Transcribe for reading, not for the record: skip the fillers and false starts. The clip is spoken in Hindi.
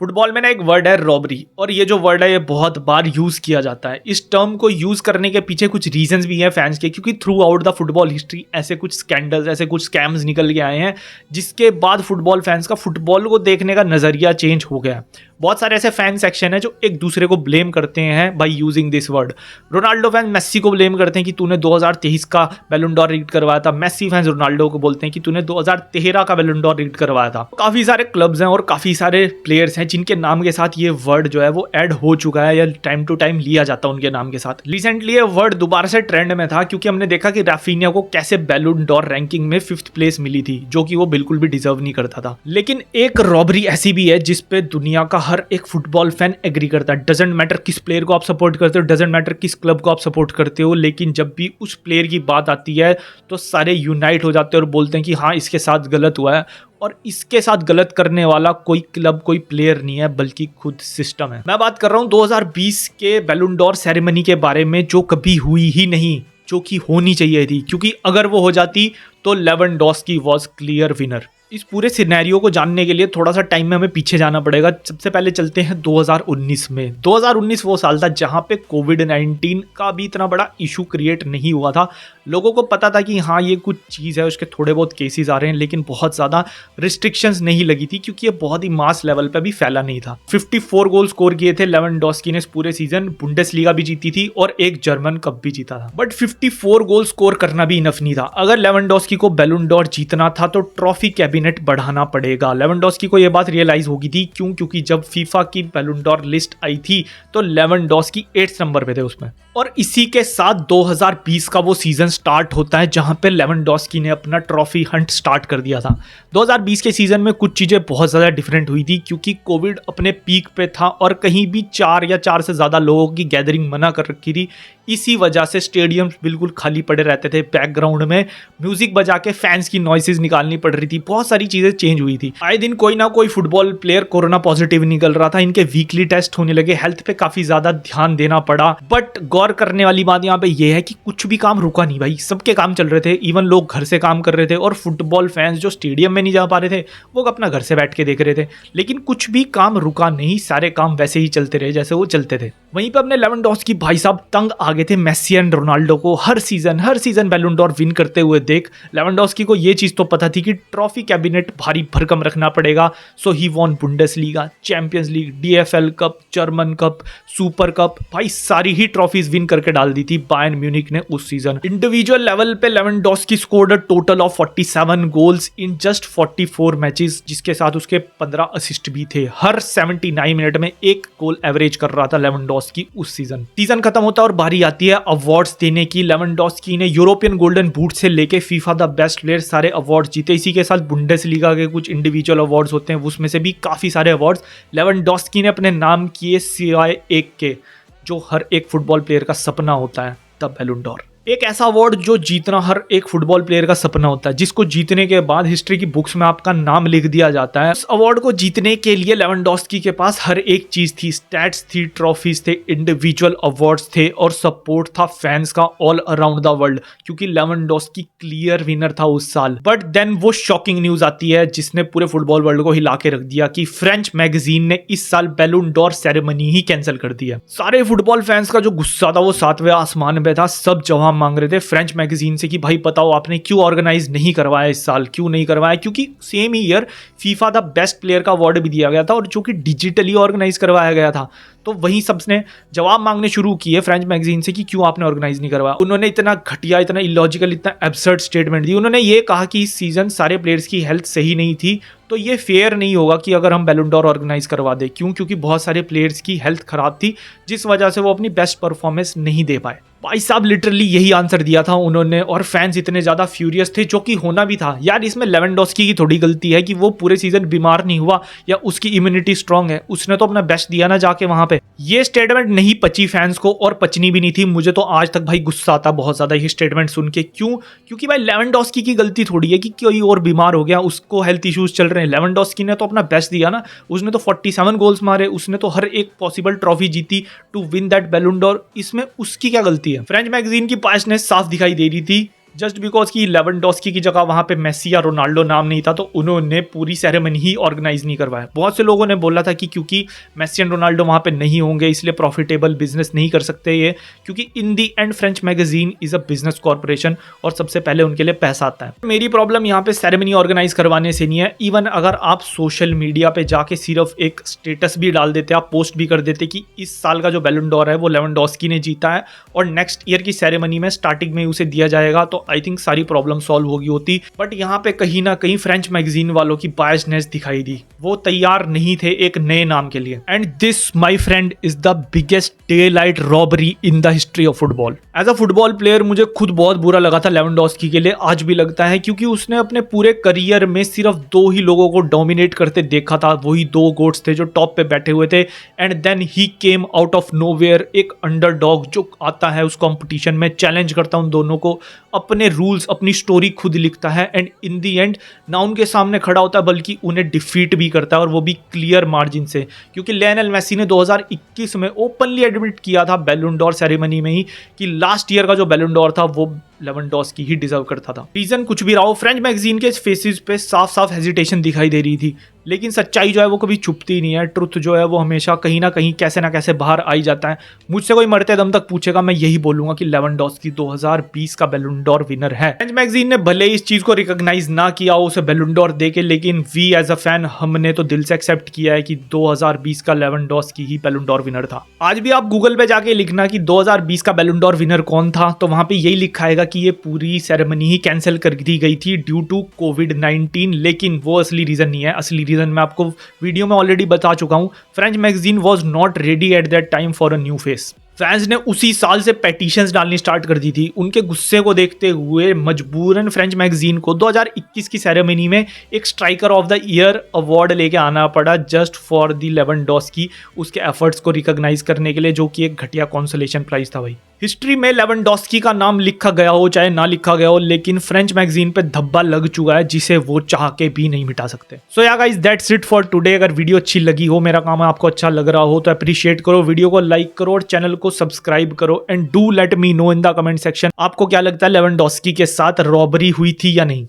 फुटबॉल में ना एक वर्ड है रॉबरी, और ये जो वर्ड है ये बहुत बार यूज किया जाता है। इस टर्म को यूज करने के पीछे कुछ रीजंस भी हैं फैंस के, क्योंकि through out the football history ऐसे कुछ स्कैंडल्स, ऐसे कुछ स्कैम्स निकल के आए हैं जिसके बाद फुटबॉल फैंस का फुटबॉल को देखने का नजरिया चेंज हो गया। बहुत सारे ऐसे फैन सेक्शन है जो एक दूसरे को ब्लेम करते हैं by using this word. Ronaldo fans Messi को ब्लेम करते हैं कि तूने 2023 का बैलन डॉर रिग्ड करवाया था। मेस्सी फैंस रोनाल्डो को बोलते हैं कि तूने 2013 का बैलन डॉर रिग्ड करवाया था। काफी सारे क्लब्स हैं और काफी सारे प्लेयर्स हैं जिनके नाम के साथ ये वर्ड जो है वो ऐड हो चुका है या टाइम टू टाइम लिया जाता है उनके नाम के साथ। रिसेंटली ये वर्ड दोबारा से ट्रेंड में था क्योंकि हमने देखा कि राफिनिया को कैसे बैलन डॉर रैंकिंग में 5th प्लेस मिली थी, जो कि वो बिल्कुल भी डिजर्व नहीं करता था। लेकिन एक रॉबरी ऐसी भी है जिसपे दुनिया का हर एक फुटबॉल फैन एग्री करता है। डजंट मैटर किस प्लेयर को आप सपोर्ट करते हो, डजंट मैटर किस क्लब को आप सपोर्ट करते हो, लेकिन जब भी उस प्लेयर की बात आती है तो सारे यूनाइट हो जाते हैं और बोलते हैं कि हाँ इसके साथ गलत हुआ है। और इसके साथ गलत करने वाला कोई क्लब, कोई प्लेयर नहीं है, बल्कि खुद सिस्टम है। मैं बात कर रहा हूँ 2020 के बैलन डॉर सेरेमनी के बारे में, जो कभी हुई ही नहीं, जो कि होनी चाहिए थी, क्योंकि अगर वो हो जाती तो लेवेंडोस्की वाज क्लियर विनर। इस पूरे सिनेरियो को जानने के लिए थोड़ा सा टाइम में हमें पीछे जाना पड़ेगा। सबसे पहले चलते हैं 2019 में। 2019 वो साल था जहां पे कोविड-19 का भी इतना बड़ा इशू क्रिएट नहीं हुआ था। लोगों को पता था कि हाँ ये कुछ चीज़ है, उसके थोड़े बहुत केसेस आ रहे हैं, लेकिन बहुत ज़्यादा रिस्ट्रिक्शंस नहीं लगी थी क्योंकि ये बहुत ही मास लेवल पे भी फैला नहीं था। 54 गोल स्कोर किए थे लेवेंडोस्की ने पूरे सीजन, बुंडेसलीगा भी जीती थी और एक जर्मन कप भी जीता था। बट 54 गोल स्कोर करना भी इनफ नहीं था। अगर लेवेंडोस्की को बैलन डॉर जीतना था तो ट्रॉफी कैबिनेट बढ़ाना पड़ेगा। लेवेंडोस्की को यह बात रियलाइज होगी थी, क्योंकि जब फीफा की बैलन डॉर लिस्ट आई थी तो लेवेंडोस्की 8th नंबर पे थे उसमें। और इसी के साथ 2020 का वो सीजन स्टार्ट होता है जहां पे लेवेंडोस्की ने अपना ट्रॉफी हंट स्टार्ट कर दिया था। 2020 के सीजन में कुछ चीजें बहुत ज्यादा डिफरेंट हुई थी क्योंकि कोविड अपने पीक पे था और कहीं भी 4 से ज्यादा लोगों की गैदरिंग मना कर रखी थी। इसी वजह से स्टेडियम्स बिल्कुल खाली पड़े रहते थे। बैकग्राउंड में म्यूजिक बजा के फैंस की नॉइसेस निकालनी पड़ रही थी। बहुत सारी चीजें चेंज हुई थी। आए दिन कोई ना कोई फुटबॉल प्लेयर कोरोना पॉजिटिव निकल रहा था। इनके वीकली टेस्ट होने लगे। हेल्थ पे काफी ज्यादा ध्यान देना पड़ा। बट गौर करने वाली बात यहाँ पे ये है कि कुछ भी काम रुका नहीं भाई। सबके काम चल रहे थे। इवन लोग घर से काम कर रहे थे और फुटबॉल फैंस जो स्टेडियम में नहीं जा पा रहे थे वो अपना घर से बैठ के देख रहे थे। लेकिन कुछ भी काम रुका नहीं। सारे काम वैसे ही चलते रहे जैसे वो चलते थे। वहीं पे अपने लेवेंडोस्की भाई साहब तंग आ गए थे मेस्सी एंड रोनाल्डो को हर सीजन बैलन डॉर विन करते हुए देख। लेवेंडोस्की को ये चीज तो पता थी कि ट्रॉफी कैबिनेट भारी भरकम रखना पड़ेगा। So he won Bundesliga, Champions League, DFL cup, German cup, super cup, भाई सारी ही ट्रॉफीज विन करके डाल दी थी बायर्न म्यूनिक ने उस सीजन। इंडिविजुअल लेवल पे Lewandowski scored a total of 47 goals in just 44 matches, जिसके साथ उसके 15 असिस्ट भी थे। हर 79 मिनट में एक गोल एवरेज कर रहा था लेवेंडोस्की उस सीजन खत्म होता है और बारी आती है अवार्ड्स देने की। लेवेंडोस्की ने यूरोपियन गोल्डन बूट से लेके फीफा द बेस्ट प्लेयर सारे अवार्ड्स जीते। इसी के साथ बुंडेसलीगा के कुछ इंडिविजुअल अवार्ड्स होते हैं, उसमें से भी काफी सारे अवार्ड्स लेवेंडोस्की ने अपने नाम किए, सिवाय एक के जो हर एक फुटबॉल प्लेयर का सपना होता है, द बैलन डॉर। एक ऐसा अवार्ड जो जीतना हर एक फुटबॉल प्लेयर का सपना होता है, जिसको जीतने के बाद हिस्ट्री की बुक्स में आपका नाम लिख दिया जाता है। इस अवार्ड को जीतने के लिए लेवेंडोस्की के पास हर एक चीज थी। स्टैट्स थी, ट्रॉफीज थे, इंडिविजुअल अवार्ड्स थे और सपोर्ट था फैंस का ऑल अराउंड द वर्ल्ड, क्योंकि लेवेंडोस्की क्लियर विनर था उस साल। बट देन वो शॉकिंग न्यूज आती है जिसने पूरे फुटबॉल वर्ल्ड को हिला के रख दिया कि फ्रेंच मैगजीन ने इस साल बैलन डॉर सेरेमनी ही कैंसिल कर दी है। सारे फुटबॉल फैंस का जो गुस्सा था वो 7वें आसमान पे था। सब जवाब मांग रहे थे फ्रेंच मैगजीन से कि भाई बताओ आपने क्यों ऑर्गेनाइज नहीं करवाया इस साल, क्यों नहीं करवाया, क्योंकि same he year FIFA the best player का अवार्ड भी दिया गया था और जो कि डिजिटली ऑर्गेनाइज करवाया गया था। तो वही सबने जवाब मांगने शुरू किए फ्रेंच मैगजीन से कि क्यों आपने ऑर्गेनाइज नहीं करवाया। उन्होंने इतना घटिया, इतना इलॉजिकल, इतना एब्सर्ड स्टेटमेंट दी। उन्होंने ये कहा कि इस सीजन सारे प्लेयर्स की हेल्थ सही नहीं थी, तो ये फेयर नहीं होगा कि अगर हम बैलन डॉर ऑर्गेनाइज करवा दें। क्योंकि बहुत सारे प्लेयर्स की हेल्थ खराब थी, जिस वजह से वो अपनी बेस्ट परफॉर्मेंस नहीं दे पाए। भाई साहब लिटरली यही आंसर दिया था उन्होंने और फैंस इतने ज्यादा फ्यूरियस थे, जो कि होना भी था। यार इसमें लेवेंडोस्की की थोड़ी गलती है कि वो पूरे सीजन बीमार नहीं हुआ या उसकी इम्यूनिटी स्ट्रांग है, उसने तो अपना बेस्ट दिया ना जाके वहां पे। ये स्टेटमेंट नहीं पची फैंस को और पचनी भी नहीं थी। मुझे तो आज तक भाई गुस्सा आता बहुत ज्यादा ये स्टेटमेंट सुन के। क्योंकि भाई लेवेंडोस्की की गलती थोड़ी है कि कोई और बीमार हो गया, उसको हेल्थ इश्यूज चल रहे हैं। लेवेंडोस्की ने तो अपना बेस्ट दिया ना, उसने तो 47 गोल्स मारे, उसने तो हर एक पॉसिबल ट्रॉफी जीती टू विन दैट बैलन डॉर। इसमें उसकी क्या गलती है? फ्रेंच मैगजीन की बायसनेस साफ दिखाई दे रही थी। जस्ट बिकॉज कि लेवेंडोस्की की जगह वहां पे मेसी या रोनाल्डो नाम नहीं था तो उन्होंने पूरी सेरेमनी ही ऑर्गेनाइज नहीं करवाया। बहुत से लोगों ने बोला था कि क्योंकि मेसी एंड रोनाल्डो वहां पे नहीं होंगे इसलिए प्रॉफिटेबल बिजनेस नहीं कर सकते ये, क्योंकि in the end French magazine is a business corporation और सबसे पहले उनके लिए पैसा आता है। मेरी प्रॉब्लम यहाँ पे सेरेमनी ऑर्गेनाइज करवाने से नहीं है। इवन अगर आप सोशल मीडिया पे जाके सिर्फ एक स्टेटस भी डाल देते, आप पोस्ट भी कर देते कि इस साल का जो बैलन डोर है वो लेवेंडोस्की ने जीता है और नेक्स्ट ईयर की सेरेमनी में स्टार्टिंग में उसे दिया जाएगा, तो आई थिंक सारी प्रॉब्लम सॉल्व होगी होती। बट यहाँ पे कहीं ना कहीं फ्रेंच मैगजीन वालों की बायसनेस दिखाई दी, वो तैयार नहीं थे एक नए नाम के लिए। And this my friend is the biggest daylight robbery in the history of football. As a football player मुझे खुद बहुत बुरा लगा था लेवेंडोस्की के लिए, आज भी लगता है, क्योंकि उसने अपने पूरे करियर में सिर्फ 2 ही लोगों को डोमिनेट करते देखा था, वही 2 गोट्स थे जो टॉप पे बैठे हुए थे। And then he came out of nowhere, एक अंडरडॉग जो आता है उस कंपटीशन में, चैलेंज करता उन दोनों को, अपने रूल्स अपनी स्टोरी खुद लिखता है एंड इन दी एंड ना उनके सामने खड़ा होता है बल्कि उन्हें डिफीट भी करता है, और वो भी क्लियर मार्जिन से। क्योंकि लियोनेल मेसी ने 2021 में ओपनली एडमिट किया था बैलन डोर सेरेमनी में ही कि लास्ट ईयर का जो बैलन डोर था वो लेवेंडोस्की ही डिजर्व करता था। रीजन कुछ भी रहा हो, फ्रेंच मैगजीन के फेसेस पे साफ साफ हेजिटेशन दिखाई दे रही थी, लेकिन सच्चाई जो है वो कभी छुपती नहीं है। ट्रुथ जो है वो हमेशा कहीं ना कहीं कैसे ना कैसे बाहर आ ही जाता है। मुझसे कोई मरते दम तक पूछेगा मैं यही बोलूंगा कि लेवेंडोस्की 2020 का बैलन डोर विनर है। फ्रेंच मैगजीन ने भले इस चीज को रिकॉग्नाइज ना किया हो उसे बैलन डोर देके, लेकिन वी एज अ फैन हमने तो दिल से एक्सेप्ट किया है कि 2020 का लेवेंडोस्की ही बैलन डोर विनर था। आज भी आप गूगल पे जाके लिखना कि 2020 का बैलन डोर विनर कौन था, तो वहां पे यही लिखा आएगा कि ये पूरी सेरेमनी ही कैंसिल कर दी गई थी ड्यू टू कोविड-19, लेकिन वो असली रीजन नहीं है। असली रीजन मैं आपको वीडियो में ऑलरेडी बता चुका हूं। French magazine was not ready at that time for a new face. Fans ने उसी साल से पेटिशंस डालनी स्टार्ट कर दी थी। उनके गुस्से को देखते हुए मजबूरन फ्रेंच मैगजीन को 2021 की सेरेमनी में एक striker of the year award लेके आना पड़ा जस्ट फॉर द लेवेंडोस्की, उसके एफर्ट्स को रिकॉग्नाइज करने के लिए, जो कि एक घटिया कॉन्सोलेशन प्राइज था। भाई हिस्ट्री में लेवेंडोस्की का नाम लिखा गया हो चाहे ना लिखा गया हो, लेकिन फ्रेंच मैगजीन पे धब्बा लग चुका है जिसे वो चाह के भी नहीं मिटा सकते। सो या guys that's it for today. अगर वीडियो अच्छी लगी हो, मेरा काम आपको अच्छा लग रहा हो तो अप्रिशिएट करो, वीडियो को लाइक करो और चैनल को सब्सक्राइब करो and do let me know in the comment section आपको क्या लगता है लेवेंडोस्की के साथ रॉबरी हुई थी या नहीं।